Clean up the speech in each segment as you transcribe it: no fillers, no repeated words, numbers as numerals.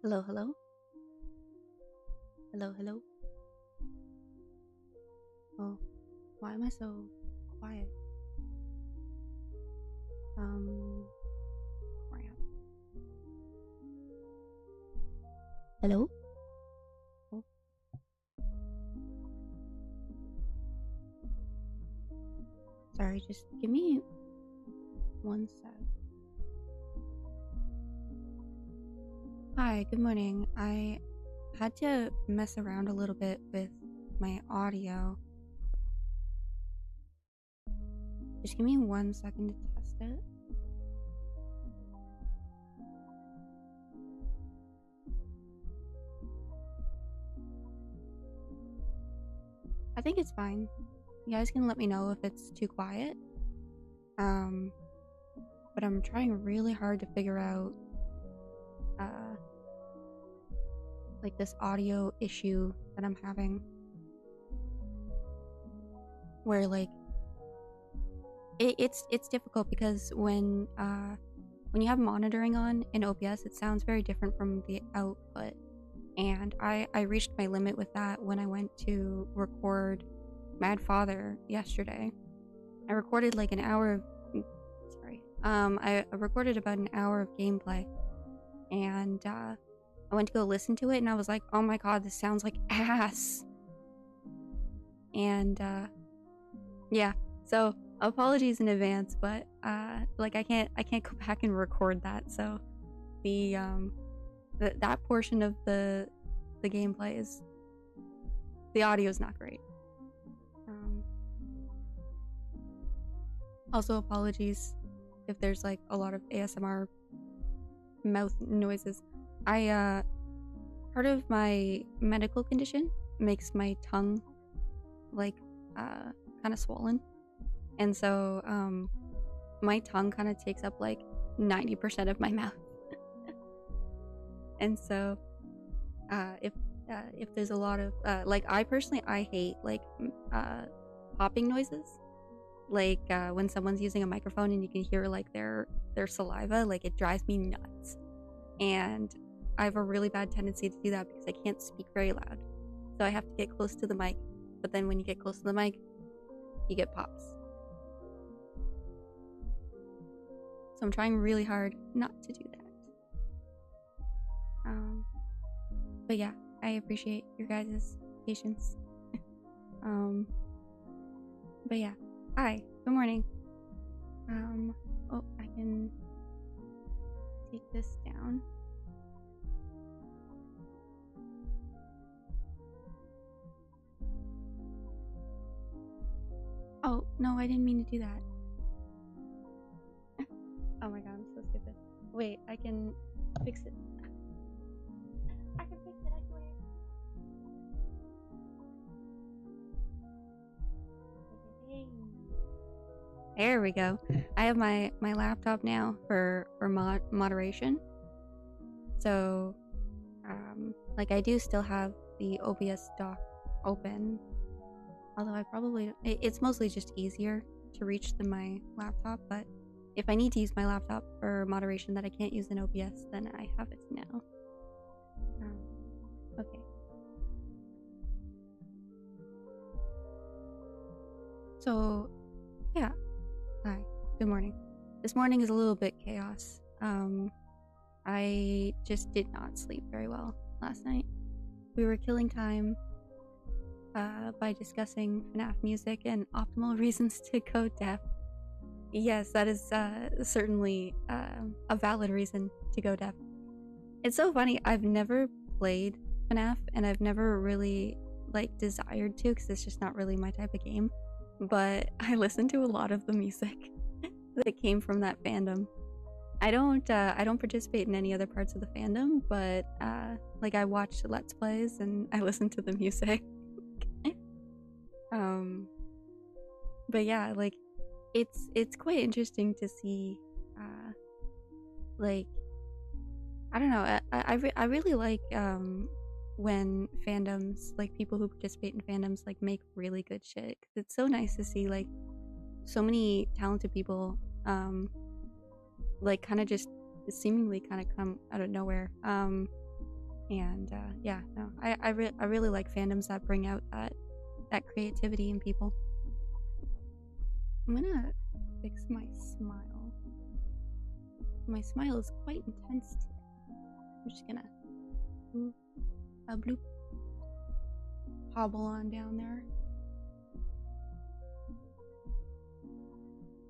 Hello, hello. Hello, hello. Oh, why am I so quiet? Crap. Hello? Oh, sorry, just give me one sec. Hi, good morning. I had to mess around a little bit with my audio. Just give me 1 second to test it. I think it's fine. You guys can let me know if it's too quiet. But I'm trying really hard to figure out like this audio issue that I'm having, where like it's difficult because when you have monitoring on in OBS, it sounds very different from the output, and I reached my limit with that when I went to record Mad Father yesterday. I recorded like an hour of I recorded about an hour of gameplay, and I went to go listen to it, and I was like, oh my god, this sounds like ass. And yeah, so apologies in advance, but like I can't go back and record that, so the that portion of the gameplay is, the audio is not great. Also apologies if there's like a lot of ASMR mouth noises. I part of my medical condition makes my tongue like kind of swollen, and so my tongue kind of takes up like 90% of my mouth. And so if there's a lot of like, I personally hate like popping noises, like when someone's using a microphone and you can hear like their saliva, like it drives me nuts, and I have a really bad tendency to do that because I can't speak very loud, so I have to get close to the mic. But then when you get close to the mic, you get pops. So I'm trying really hard not to do that. But yeah, I appreciate your guys' patience. But yeah, hi, good morning. Oh, I can take this down. Oh, no, I didn't mean to do that. Oh my god, I'm so stupid. Wait, I can fix it. I can fix it, I swear. There we go. I have my laptop now for moderation. So, like I do still have the OBS dock open, although I probably, it's mostly just easier to reach than my laptop, but if I need to use my laptop for moderation that I can't use in OBS, then I have it now. Okay. So, yeah. Hi. Good morning. This morning is a little bit chaos. I just did not sleep very well last night. We were killing time by discussing FNAF music and optimal reasons to go deaf. Yes, that is certainly a valid reason to go deaf. It's so funny, I've never played FNAF, and I've never really like desired to, because it's just not really my type of game, but I listen to a lot of the music that came from that fandom. I don't participate in any other parts of the fandom, but like I watch Let's Plays and I listen to the music. But yeah, like it's quite interesting to see like, I don't know, I really like when fandoms, like people who participate in fandoms, like make really good shit, 'cause it's so nice to see like so many talented people like kind of just seemingly kind of come out of nowhere. And yeah, no, I really like fandoms that bring out that creativity in people. I'm gonna fix my smile. My smile is quite intense today. I'm just gonna bloop, hobble on down there.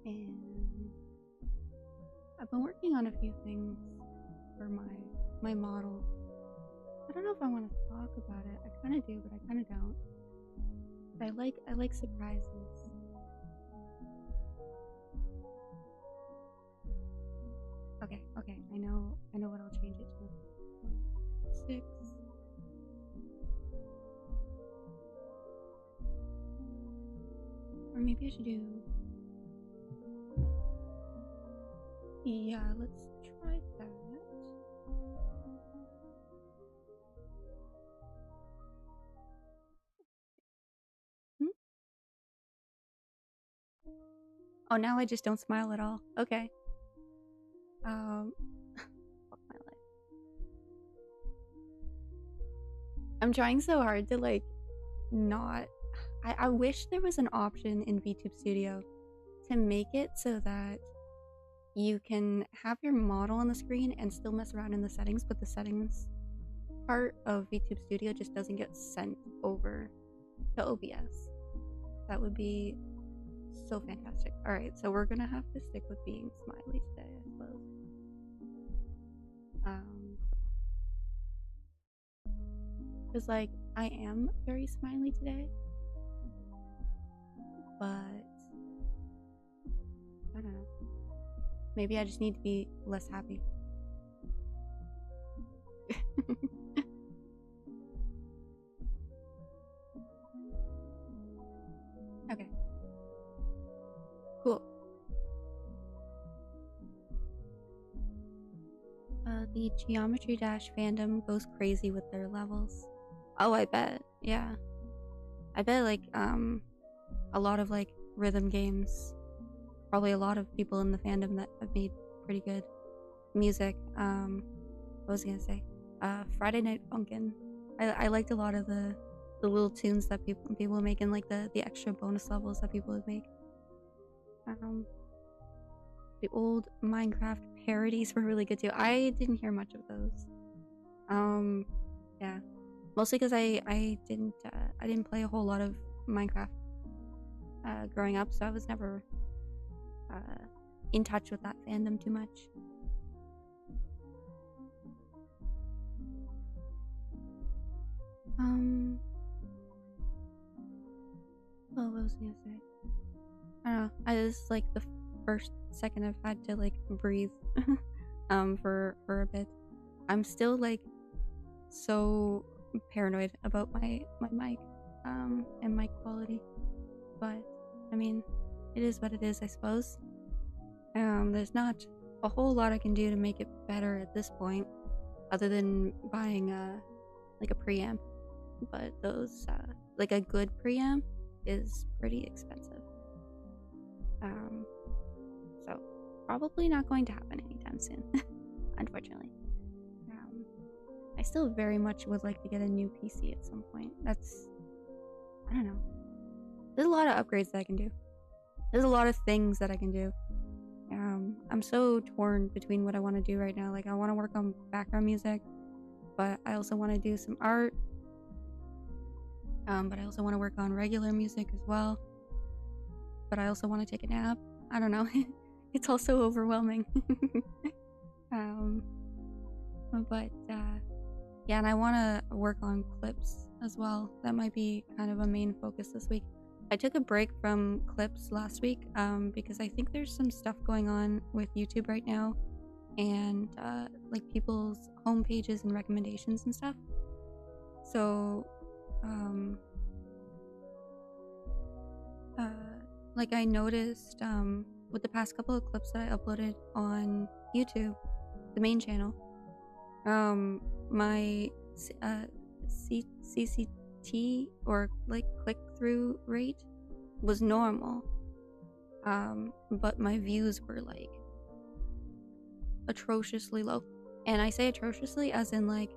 And I've been working on a few things for my model. I don't know if I want to talk about it. I kind of do, but I kind of don't. But I like surprises. Okay, I know what I'll change it to. 6. Or maybe I should do. Yeah, let's try that. Oh, now I just don't smile at all. Okay. Fuck my life. I'm trying so hard to like not. I wish there was an option in VTube Studio to make it so that you can have your model on the screen and still mess around in the settings, but the settings part of VTube Studio just doesn't get sent over to OBS. That would be so fantastic. Alright, so we're gonna have to stick with being smiley today, I suppose. Because, like, I am very smiley today, but I don't know. Maybe I just need to be less happy. Okay. Cool. The Geometry Dash fandom goes crazy with their levels. Oh, I bet. Yeah. I bet, like, a lot of, like, rhythm games. Probably a lot of people in the fandom that have made pretty good music. What was I gonna say? Friday Night Funkin'. I liked a lot of the little tunes that people make, and like the extra bonus levels that people would make. The old Minecraft parodies were really good too. I didn't hear much of those. Yeah, mostly because I didn't play a whole lot of Minecraft growing up, so I was never in touch with that fandom too much. Well, what was I gonna say? I don't know. This is like the first second I've had to like breathe for a bit. I'm still like so paranoid about my mic and mic quality, but I mean, it is what it is, I suppose. There's not a whole lot I can do to make it better at this point, other than buying like a preamp. But those like a good preamp is pretty expensive. So probably not going to happen anytime soon, unfortunately. I still very much would like to get a new PC at some point. I don't know. There's a lot of upgrades that I can do. There's a lot of things that I can do. I'm so torn between what I want to do right now. Like, I want to work on background music, but I also want to do some art. But I also want to work on regular music as well. But I also want to take a nap. I don't know. It's also overwhelming. But yeah, and I want to work on clips as well. That might be kind of a main focus this week. I took a break from clips last week because I think there's some stuff going on with YouTube right now, and like people's home pages and recommendations and stuff. So like I noticed with the past couple of clips that I uploaded on YouTube, the main channel, my CCT or like click-through rate was normal, but my views were like atrociously low. And I say atrociously as in like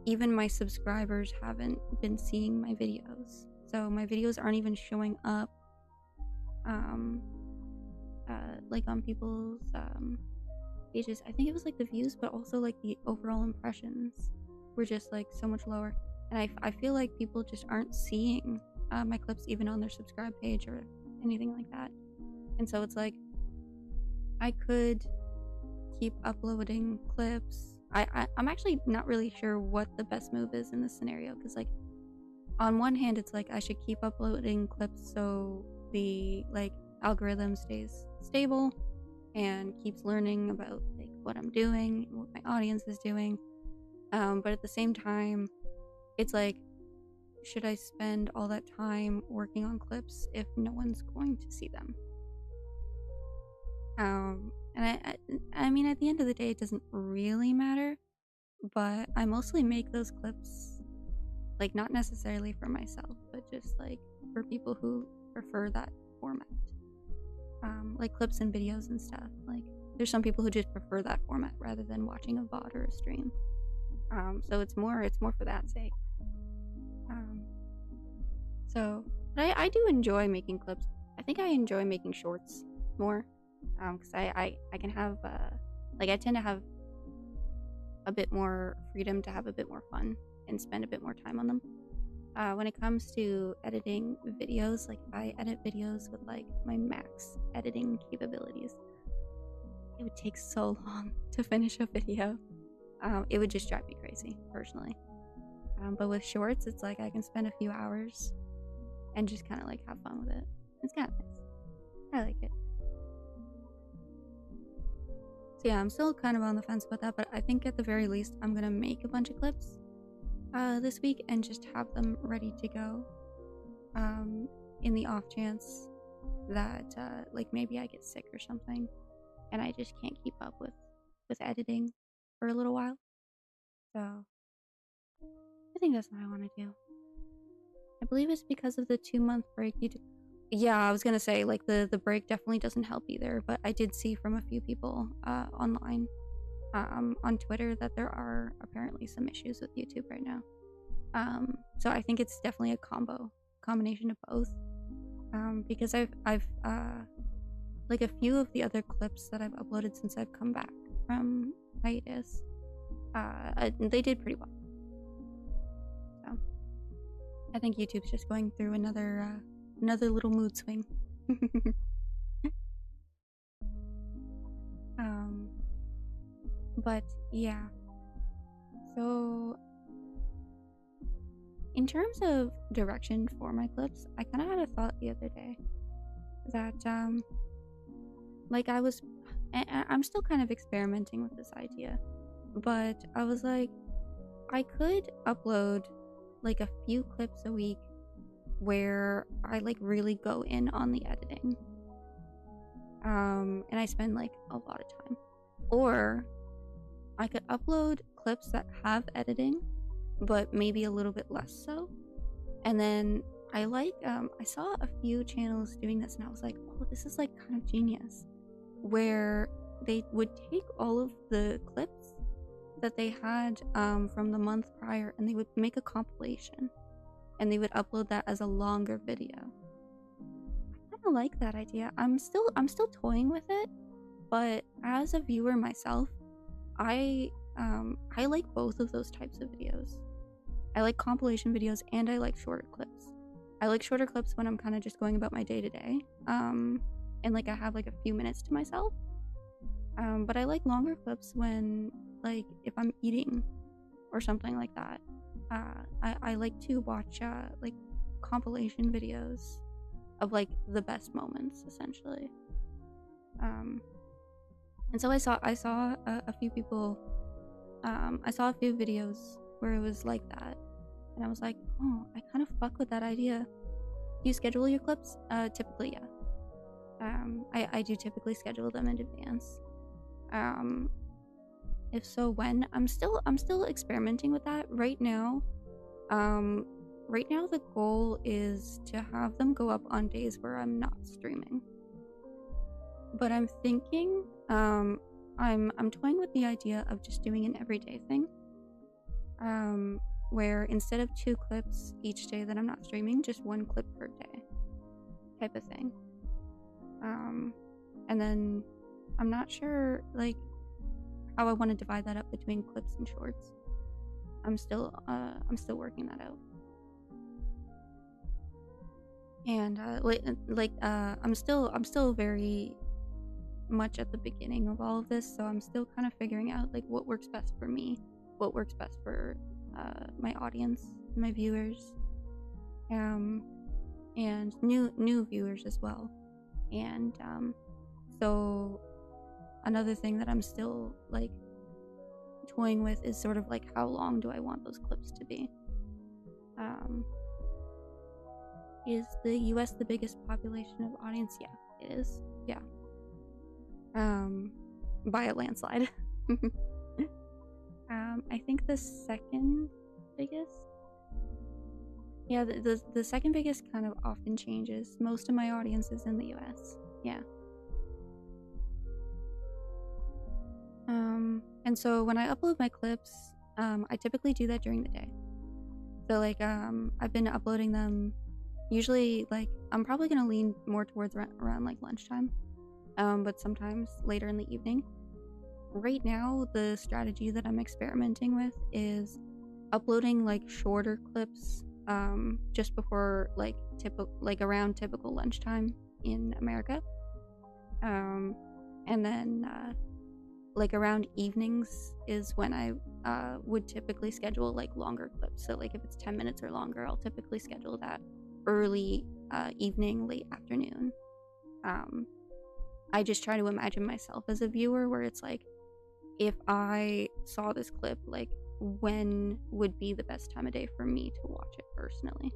even my subscribers haven't been seeing my videos. So my videos aren't even showing up like on people's pages. I think it was like the views, but also like the overall impressions were just like so much lower. And I feel like people just aren't seeing my clips even on their subscribe page or anything like that. And so it's like I could keep uploading clips. I'm actually not really sure what the best move is in this scenario, because like on one hand it's like I should keep uploading clips so the like algorithm stays stable and keeps learning about like what I'm doing and what my audience is doing, but at the same time it's like, should I spend all that time working on clips if no one's going to see them? And I mean, at the end of the day, it doesn't really matter, but I mostly make those clips, like, not necessarily for myself, but just, like, for people who prefer that format. Like, clips and videos and stuff. Like, there's some people who just prefer that format rather than watching a VOD or a stream. So it's more for that sake. But I do enjoy making clips. I think I enjoy making shorts more. Because I can have, like, I tend to have a bit more freedom to have a bit more fun and spend a bit more time on them. When it comes to editing videos, like, if I edit videos with, like, my max editing capabilities, it would take so long to finish a video. It would just drive me crazy, personally. But with shorts, it's like I can spend a few hours and just kind of, like, have fun with it. It's kind of nice. I like it. So yeah, I'm still kind of on the fence about that, but I think at the very least I'm gonna make a bunch of clips this week and just have them ready to go in the off chance that like maybe I get sick or something and I just can't keep up with editing for a little while. So I think that's what I want to do. I believe it's because of the 2-month break. Yeah, I was gonna say, like, the break definitely doesn't help either, but I did see from a few people online on Twitter that there are apparently some issues with YouTube right now. So I think it's definitely a combination of both. Because I've like, a few of the other clips that I've uploaded since I've come back from hiatus, they did pretty well. So I think YouTube's just going through another little mood swing. But yeah. So in terms of direction for my clips, I kind of had a thought the other day that like I'm still kind of experimenting with this idea, but I was like, I could upload like a few clips a week where I like really go in on the editing, and I spend like a lot of time, or I could upload clips that have editing but maybe a little bit less so. And then I saw a few channels doing this and I was like, oh, this is like kind of genius, where they would take all of the clips that they had from the month prior and they would make a compilation and they would upload that as a longer video. I kind of like that idea. I'm still toying with it, but as a viewer myself, I like both of those types of videos. I like compilation videos and I like shorter clips. I like shorter clips when I'm kind of just going about my day to day, and like I have like a few minutes to myself. But I like longer clips when, like, if I'm eating or something like that. I like to watch like compilation videos of like the best moments, essentially. And so I saw a few people. I saw a few videos where it was like that, and I was like, oh, I kind of fuck with that idea. Do you schedule your clips? Typically, yeah. I do typically schedule them in advance. If so, when? I'm still experimenting with that right now. Right now the goal is to have them go up on days where I'm not streaming. But I'm thinking, I'm toying with the idea of just doing an everyday thing. where instead of 2 clips each day that I'm not streaming, just 1 clip per day type of thing. And then I'm not sure like how I want to divide that up between clips and shorts. I'm still working that out. And I'm still very much at the beginning of all of this, so I'm still kind of figuring out like what works best for me, what works best for my audience, my viewers, and new viewers as well. And so another thing that I'm still like toying with is sort of like how long do I want those clips to be. Is the US the biggest population of audience? Yeah, it is. Yeah. By a landslide. I think the second biggest. Yeah, the second biggest kind of often changes. Most of my audience is in the US. Yeah. And so when I upload my clips, I typically do that during the day. So like I've been uploading them usually like I'm probably gonna lean more towards around like lunchtime, but sometimes later in the evening. Right now, the strategy that I'm experimenting with is uploading like shorter clips just before like around typical lunchtime in America, and then like around evenings is when I would typically schedule like longer clips. So like if it's 10 minutes or longer, I'll typically schedule that early evening, late afternoon. I just try to imagine myself as a viewer where it's like, if I saw this clip, like when would be the best time of day for me to watch it personally.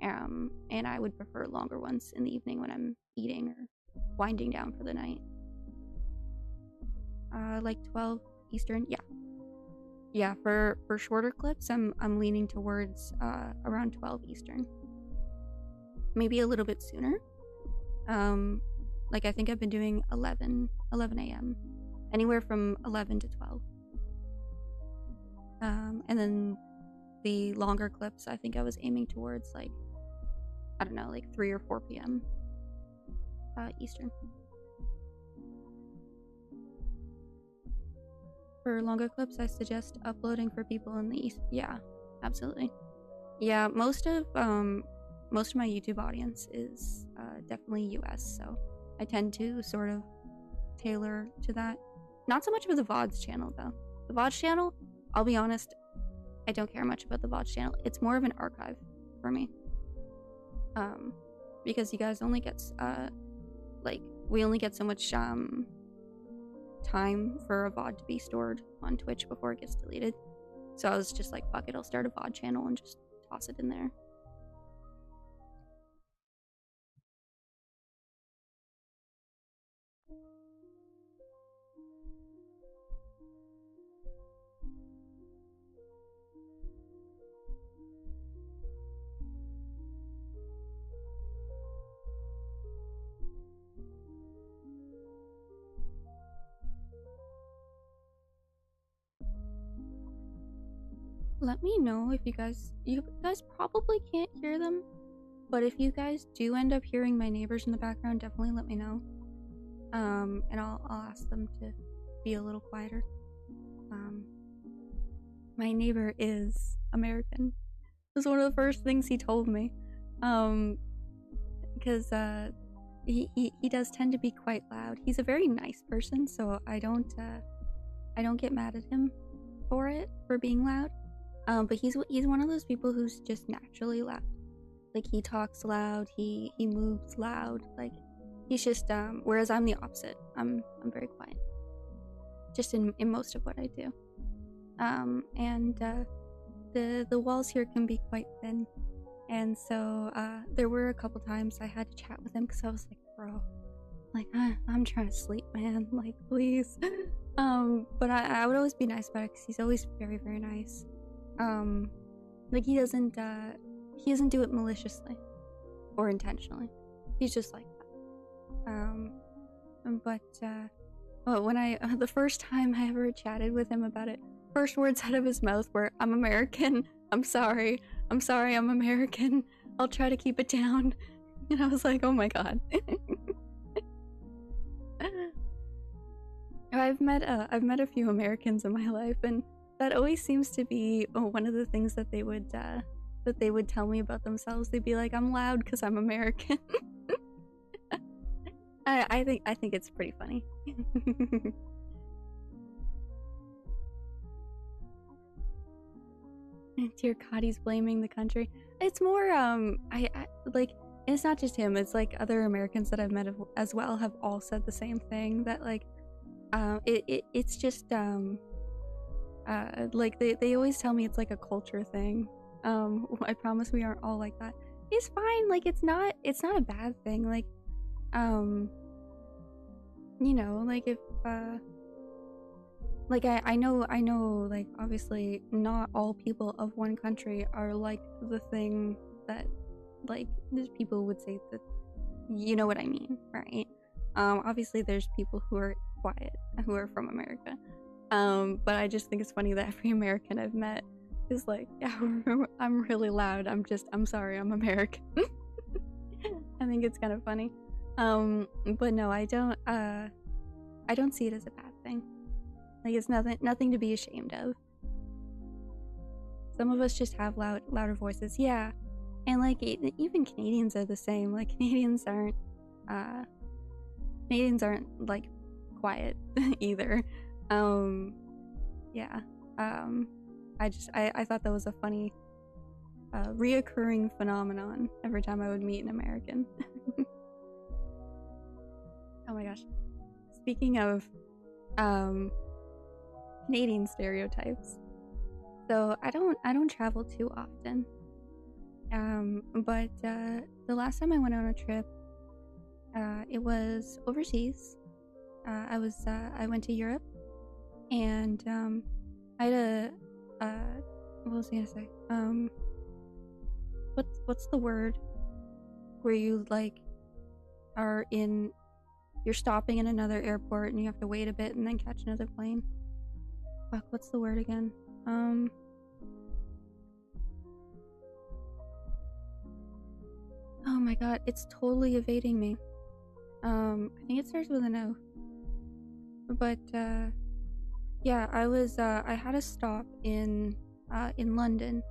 And I would prefer longer ones in the evening when I'm eating or winding down for the night. Like 12 Eastern, yeah. For shorter clips, I'm leaning towards around 12 Eastern, maybe a little bit sooner. Like I think I've been doing 11 a.m. anywhere from 11 to 12. And then the longer clips, I think I was aiming towards like, I don't know, like 3 or 4 p.m. Eastern. For longer clips, I suggest uploading for people in the East. Yeah, absolutely. Yeah, most of my YouTube audience is definitely US, so I tend to sort of tailor to that. Not so much of the VODs channel though. The VODs channel, I'll be honest, I don't care much about the VODs channel. It's more of an archive for me. Because you guys only get we only get so much time for a VOD to be stored on Twitch before it gets deleted. So I was just like, fuck it, I'll start a VOD channel and just toss it in there. Let me know if you guys probably can't hear them, but if you guys do end up hearing my neighbors in the background, definitely let me know. And I'll ask them to be a little quieter. My neighbor is American. It was one of the first things he told me. Because he does tend to be quite loud. He's a very nice person, so I don't get mad at him for being loud. But he's one of those people who's just naturally loud. Like he talks loud, he moves loud. Like he's just whereas I'm the opposite. I'm very quiet. Just in most of what I do. And the walls here can be quite thin. And so there were a couple times I had to chat with him because I was like, bro, like I'm trying to sleep, man. Like please. But I would always be nice about it because he's always very, very nice. Like he doesn't do it maliciously or intentionally. He's just like that. But when the first time I ever chatted with him about it, first words out of his mouth were, "I'm American. I'm sorry. I'm sorry. I'm American. I'll try to keep it down." And I was like, oh my god. I've met a few Americans in my life, and that always seems to be one of the things that they would tell me about themselves. They'd be like, "I'm loud because I'm American." I think it's pretty funny. Dear God, he's blaming the country. It's more I like, it's not just him. It's like other Americans that I've met as well have all said the same thing, that like it's just like they always tell me it's like a culture thing. I promise we aren't all like that. It's fine. Like it's not a bad thing. Like you know, like if like I know like obviously not all people of one country are like the thing that like there's people would say that, you know what I mean, right? Obviously there's people who are quiet who are from America, but I just think it's funny that every American I've met is like, yeah, I'm really loud, I'm sorry, I'm American. I think it's kind of funny. But no, I don't see it as a bad thing. Like it's nothing to be ashamed of. Some of us just have louder voices, yeah. And like even Canadians are the same. Like Canadians aren't like quiet either. Yeah. I thought that was a funny reoccurring phenomenon every time I would meet an American. Oh my gosh. Speaking of Canadian stereotypes. So I don't travel too often. But the last time I went on a trip, it was overseas. I went to Europe, and I had what was I gonna say? What's the word where you like you're stopping in another airport and you have to wait a bit and then catch another plane? Fuck, what's the word again? Oh my god, it's totally evading me. I think it starts with an O. But yeah, I had a stop in London,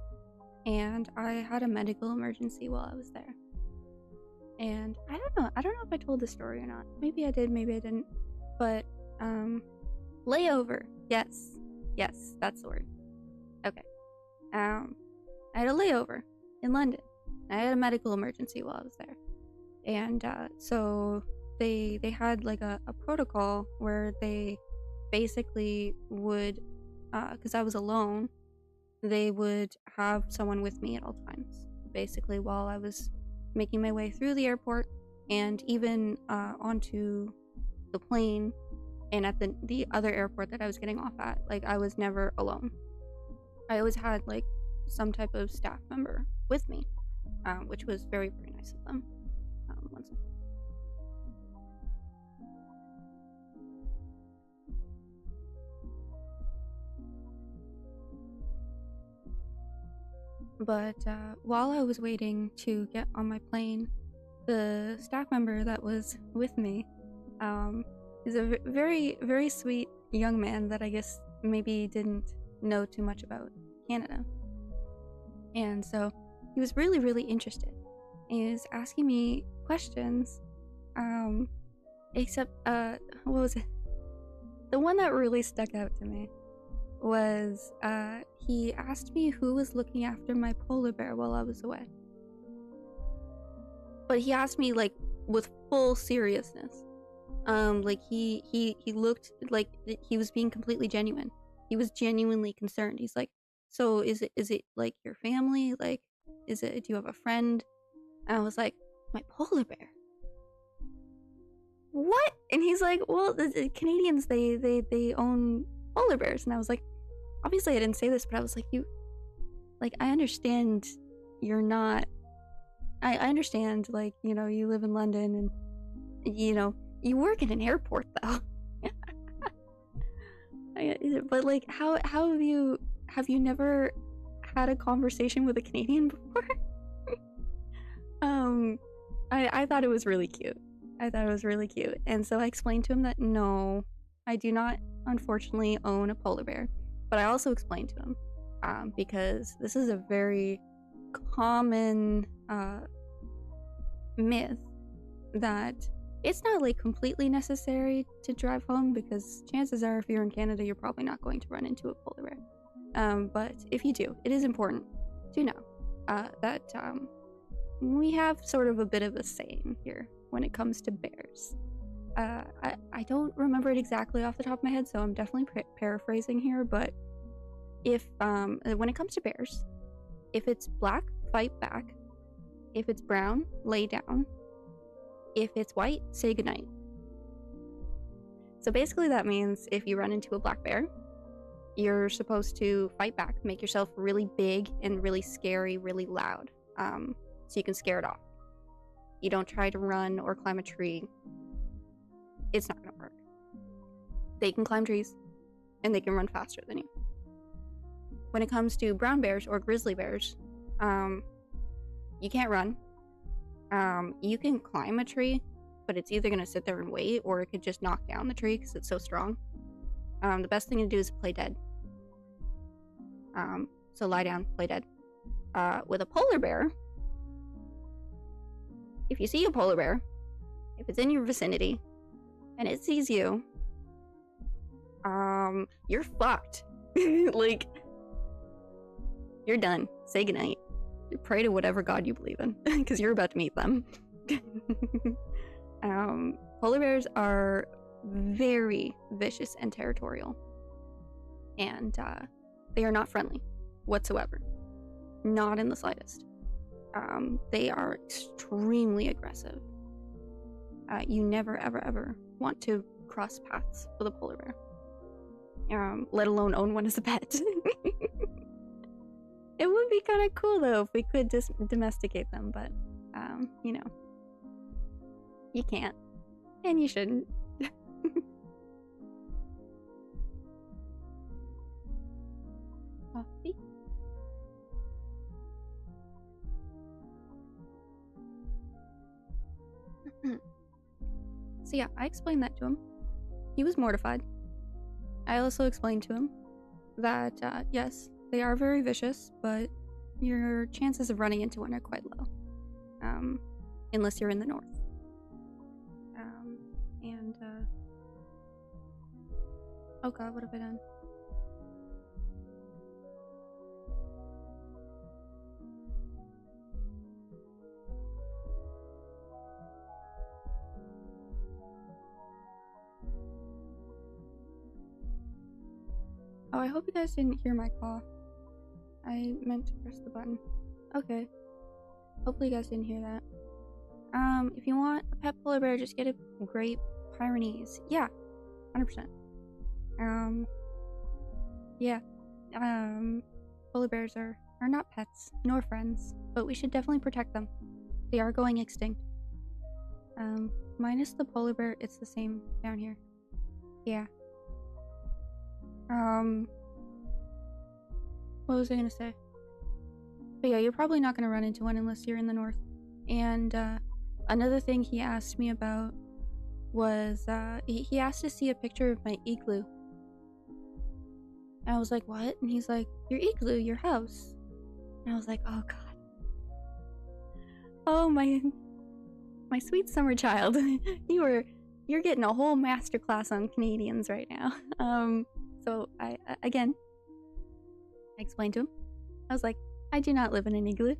and I had a medical emergency while I was there. And I don't know if I told the story or not. Maybe I did, maybe I didn't. But layover. Yes, that's the word. Okay. I had a layover in London. I had a medical emergency while I was there, and so they had like a protocol where they basically would, because I was alone, they would have someone with me at all times, basically while I was making my way through the airport and even onto the plane and at the other airport that I was getting off at. Like I was never alone. I always had like some type of staff member with me, which was very, very nice of them. One second. But while I was waiting to get on my plane, the staff member that was with me is a very, very sweet young man that I guess maybe didn't know too much about Canada. And so he was really, really interested. He was asking me questions, except, what was it? The one that really stuck out to me was, he asked me who was looking after my polar bear while I was away. But he asked me, like, with full seriousness. Like, he looked like he was being completely genuine. He was genuinely concerned. He's like, so is it, like, your family? Like, do you have a friend? And I was like, my polar bear? What? And he's like, well, the Canadians, they own polar bears. And I was like, obviously I didn't say this, but I was like, I understand you're not, I understand, like, you know, you live in London and, you know, you work in an airport though. But like, how have you never had a conversation with a Canadian before? I thought it was really cute. And so I explained to him that no, I do not unfortunately own a polar bear. But I also explained to him, because this is a very common myth, that it's not like completely necessary to drive home, because chances are if you're in Canada you're probably not going to run into a polar bear. But if you do, it is important to know that we have sort of a bit of a saying here when it comes to bears. I don't remember it exactly off the top of my head, so I'm definitely paraphrasing here, but if when it comes to bears, if it's black, fight back. If it's brown, lay down. If it's white, say goodnight. So basically that means if you run into a black bear, you're supposed to fight back, make yourself really big and really scary, really loud, so you can scare it off. You don't try to run or climb a tree. It's not gonna work. They can climb trees, and they can run faster than you. When it comes to brown bears or grizzly bears, you can't run. You can climb a tree, but it's either gonna sit there and wait, or it could just knock down the tree because it's so strong. The best thing to do is play dead. So lie down, play dead. With a polar bear, if you see a polar bear, if it's in your vicinity, and it sees you, you're fucked. Like, you're done. Say goodnight. Pray to whatever god you believe in, because you're about to meet them. Polar bears are very vicious and territorial, and they are not friendly whatsoever. Not in the slightest. They are extremely aggressive. You never ever want to cross paths with a polar bear, let alone own one as a pet. It would be kind of cool though if we could domesticate them, but you know, you can't, and you shouldn't. Coffee. So yeah, I explained that to him. He was mortified. I also explained to him that yes, they are very vicious, but your chances of running into one are quite low, unless you're in the north. And oh god, what have I done? Oh, I hope you guys didn't hear my cough. I meant to press the button. Okay. Hopefully you guys didn't hear that. If you want a pet polar bear, just get a Great Pyrenees. Yeah, 100%. Yeah. Polar bears are not pets, nor friends, but we should definitely protect them. They are going extinct. Minus the polar bear, it's the same down here. Yeah. What was I gonna say? But yeah, you're probably not gonna run into one unless you're in the north. And another thing he asked me about was he asked to see a picture of my igloo. And I was like, what? And he's like, your igloo, your house. And I was like, oh god. Oh my sweet summer child. You're getting a whole masterclass on Canadians right now. So I explained to him. I was like, I do not live in an igloo,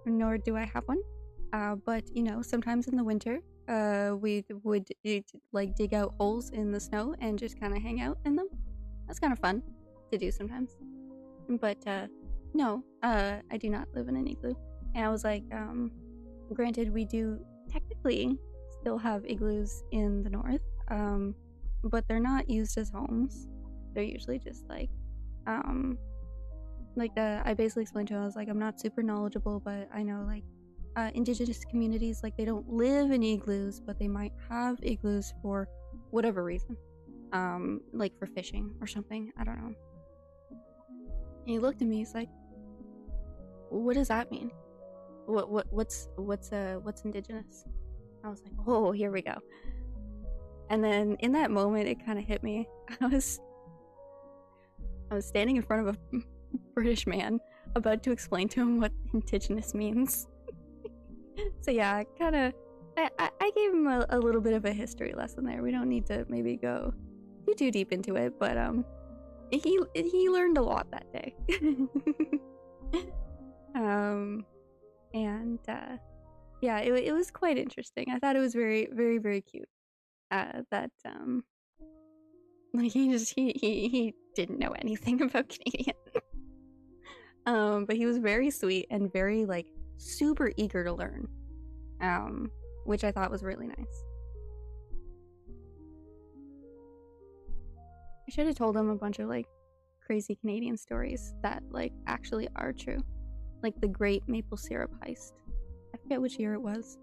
nor do I have one. But you know, sometimes in the winter, we would like dig out holes in the snow and just kind of hang out in them. That's kind of fun to do sometimes. But no, I do not live in an igloo. And I was like, granted, we do technically still have igloos in the north, but they're not used as homes. They're usually just like I basically explained to him, I was like, I'm not super knowledgeable, but I know like indigenous communities, like they don't live in igloos, but they might have igloos for whatever reason. like for fishing or something. I don't know. And he looked at me. He's like, "What does that mean? What's indigenous?" I was like, "Oh, here we go." And then in that moment, it kind of hit me. I was standing in front of a British man about to explain to him what indigenous means. So yeah, I gave him a little bit of a history lesson there. We don't need to maybe go too deep into it, but he learned a lot that day. Yeah, it was quite interesting. I thought it was very, very, very cute. That like he didn't know anything about Canadian. But he was very sweet and very like super eager to learn. Which I thought was really nice. I should have told him a bunch of like crazy Canadian stories that like actually are true. Like the Great Maple Syrup Heist. I forget which year it was.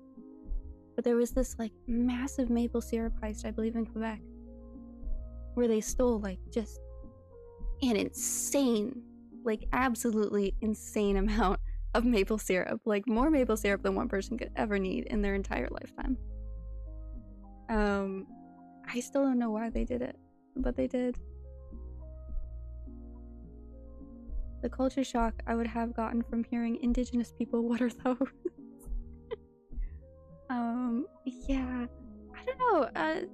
But there was this like massive maple syrup heist, I believe in Quebec, where they stole like just an insane, like absolutely insane amount of maple syrup. Like more maple syrup than one person could ever need in their entire lifetime. I still don't know why they did it, but they did. The culture shock I would have gotten from hearing indigenous people, what are those? Yeah, I don't know. I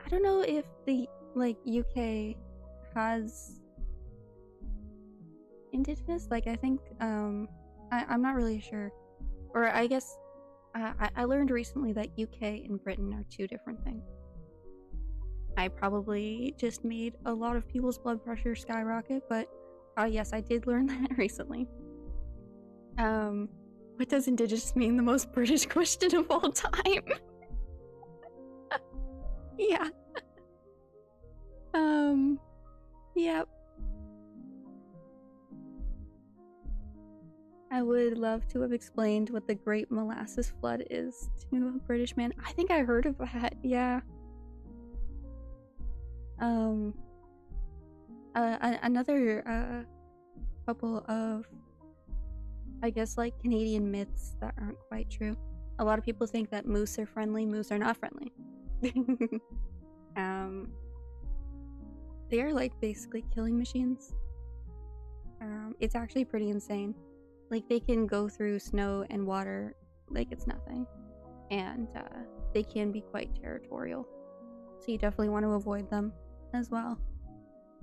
don't know if the like UK has indigenous. Like I think I'm not really sure, or I guess I learned recently that UK and Britain are two different things. I probably just made a lot of people's blood pressure skyrocket, but yes, I did learn that recently. What does indigenous mean? The most British question of all time. Yeah. Yep. I would love to have explained what the Great Molasses Flood is to a British man. I think I heard of that, yeah. Another couple of, I guess, like Canadian myths that aren't quite true. A lot of people think that moose are friendly. Moose are not friendly. They are like basically killing machines. It's actually pretty insane. Like they can go through snow and water like it's nothing, and they can be quite territorial. So you definitely want to avoid them as well.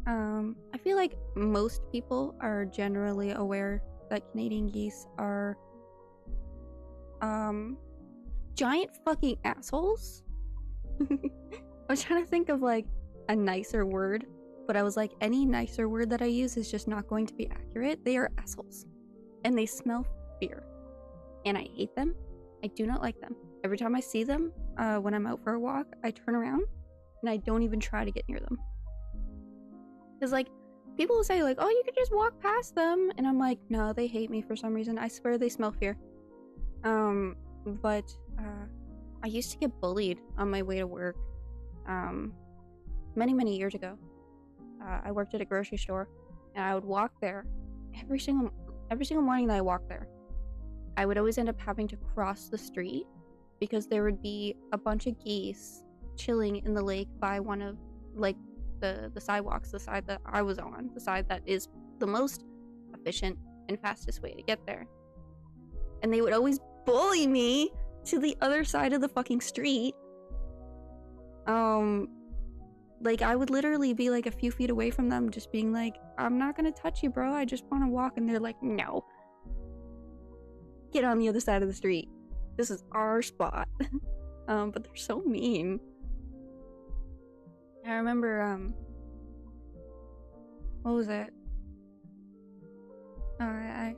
I feel like most people are generally aware that Canadian geese are giant fucking assholes. I was trying to think of like a nicer word, but I was like, any nicer word that I use is just not going to be accurate. They are assholes. And they smell fear. And I hate them. I do not like them. Every time I see them, when I'm out for a walk, I turn around and I don't even try to get near them. Because like, people will say like, oh, you could just walk past them. And I'm like, no, they hate me for some reason. I swear they smell fear. But I used to get bullied on my way to work many years ago. I worked at a grocery store, and I would walk there every single morning that I walked there. I would always end up having to cross the street because there would be a bunch of geese chilling in the lake by one of like the sidewalks, the side that I was on, the side that is the most efficient and fastest way to get there. And they would always bully me to the other side of the fucking street. Like I would literally be like a few feet away from them, just being like, I'm not gonna touch you, bro, I just want to walk. And they're like, no, get on the other side of the street, this is our spot. But they're so mean. I remember what was it? I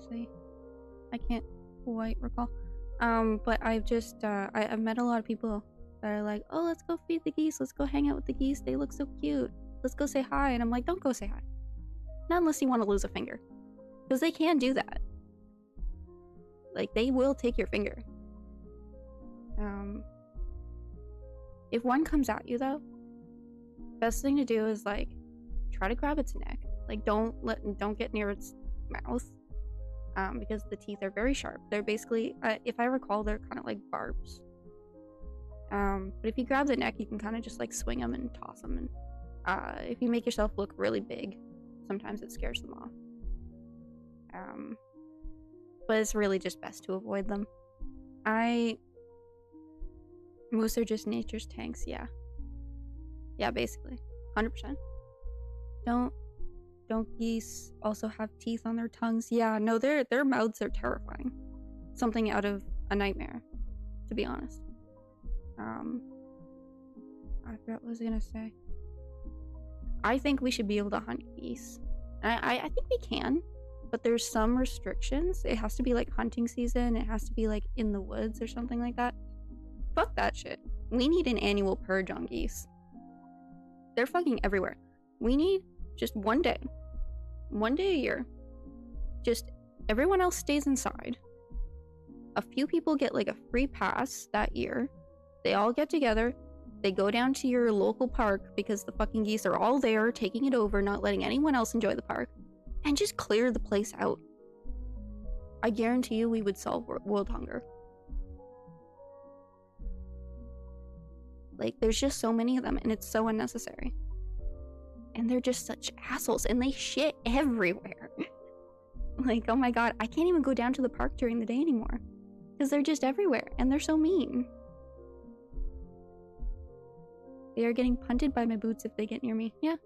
can't quite recall. But I've just I've met a lot of people that are like, oh, let's go feed the geese, let's go hang out with the geese, they look so cute, let's go say hi. And I'm like, don't go say hi, not unless you want to lose a finger, because they can do that. Like they will take your finger. If one comes at you though, best thing to do is like try to grab its neck. Like don't get near its mouth, because the teeth are very sharp. They're basically, if I recall, they're kind of like barbs. But if you grab the neck, you can kind of just like swing them and toss them. And if you make yourself look really big, sometimes it scares them off. But it's really just best to avoid them. Moose are just nature's tanks, yeah. Yeah, basically. 100%. Don't geese also have teeth on their tongues? Yeah, no, their mouths are terrifying. Something out of a nightmare, to be honest. I forgot what I was gonna say. I think we should be able to hunt geese. I think we can, but there's some restrictions. It has to be like hunting season. It has to be like in the woods or something like that. Fuck that shit. We need an annual purge on geese. They're fucking everywhere. We need just one day a year. Just everyone else stays inside. A few people get like a free pass that year. They all get together. They go down to your local park because the fucking geese are all there, taking it over, not letting anyone else enjoy the park, and just clear the place out. I guarantee you we would solve world hunger. Like, there's just so many of them, and it's so unnecessary. And they're just such assholes, and they shit everywhere. Like, oh my god, I can't even go down to the park during the day anymore. Because they're just everywhere, and they're so mean. They are getting punted by my boots if they get near me. Yeah.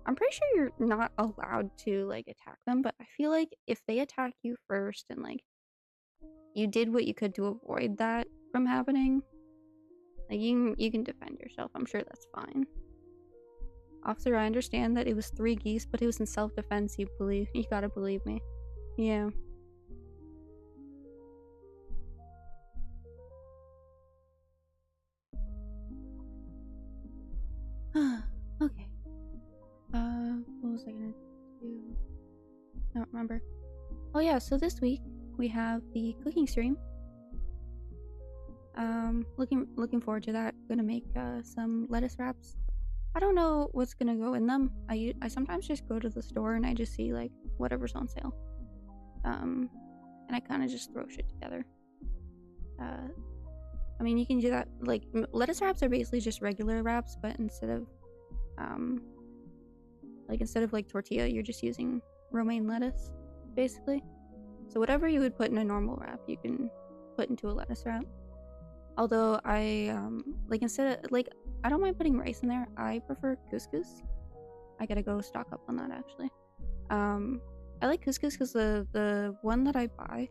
I'm pretty sure you're not allowed to, like, attack them, but I feel like if they attack you first and, like, you did what you could to avoid that from happening, like, you can defend yourself. I'm sure that's fine. Officer, I understand that it was 3 geese, but it was in self-defense, you gotta believe me. Yeah. Okay. What was I gonna do? I don't remember. Oh yeah, so this week we have the cooking stream. Looking forward to that. Gonna make some lettuce wraps. I don't know what's gonna go in them. I sometimes just go to the store and I just see like whatever's on sale. And I kind of just throw shit together. I mean, you can do that. Like, lettuce wraps are basically just regular wraps, but instead of like tortilla, you're just using romaine lettuce, basically. So whatever you would put in a normal wrap, you can put into a lettuce wrap. Although I I don't mind putting rice in there. I prefer couscous. I gotta go stock up on that actually. I like couscous because the one that I buy,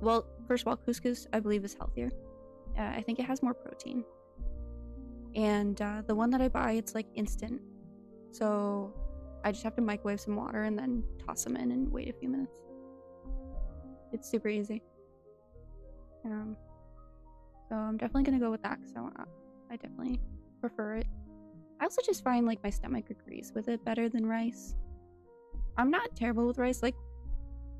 well, first of all, couscous I believe is healthier. I think it has more protein. And the one that I buy, it's like instant. So I just have to microwave some water and then toss them in and wait a few minutes. It's super easy. So I'm definitely gonna go with that because I definitely prefer it. I also just find like my stomach agrees with it better than rice. I'm not terrible with rice. Like,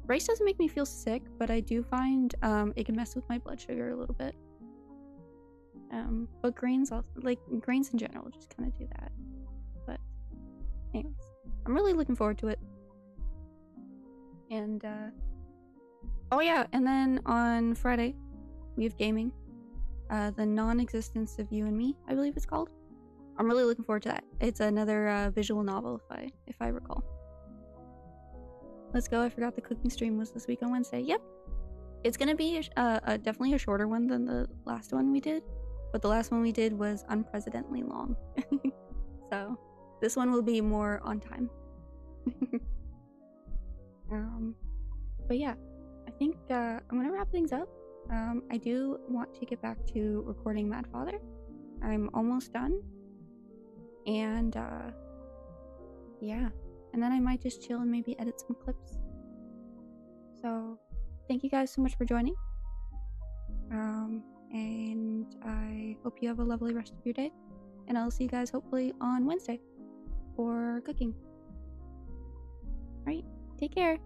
rice doesn't make me feel sick, but I do find it can mess with my blood sugar a little bit. But grains also, like grains in general, just kind of do that. But anyways, I'm really looking forward to it. And oh yeah, and then on Friday we have gaming. The non-existence of you and me, I believe it's called. I'm really looking forward to that. It's another visual novel, if I recall. Let's go. I forgot the cooking stream was this week on Wednesday. Yep, it's gonna be definitely a shorter one than the last one we did, but the last one we did was unprecedentedly long. So this one will be more on time. But yeah, I think I'm gonna wrap things up. I do want to get back to recording Mad Father. I'm almost done. And yeah, and then I might just chill and maybe edit some clips. So thank you guys so much for joining. And I hope you have a lovely rest of your day. And I'll see you guys hopefully on Wednesday for cooking. Alright, take care.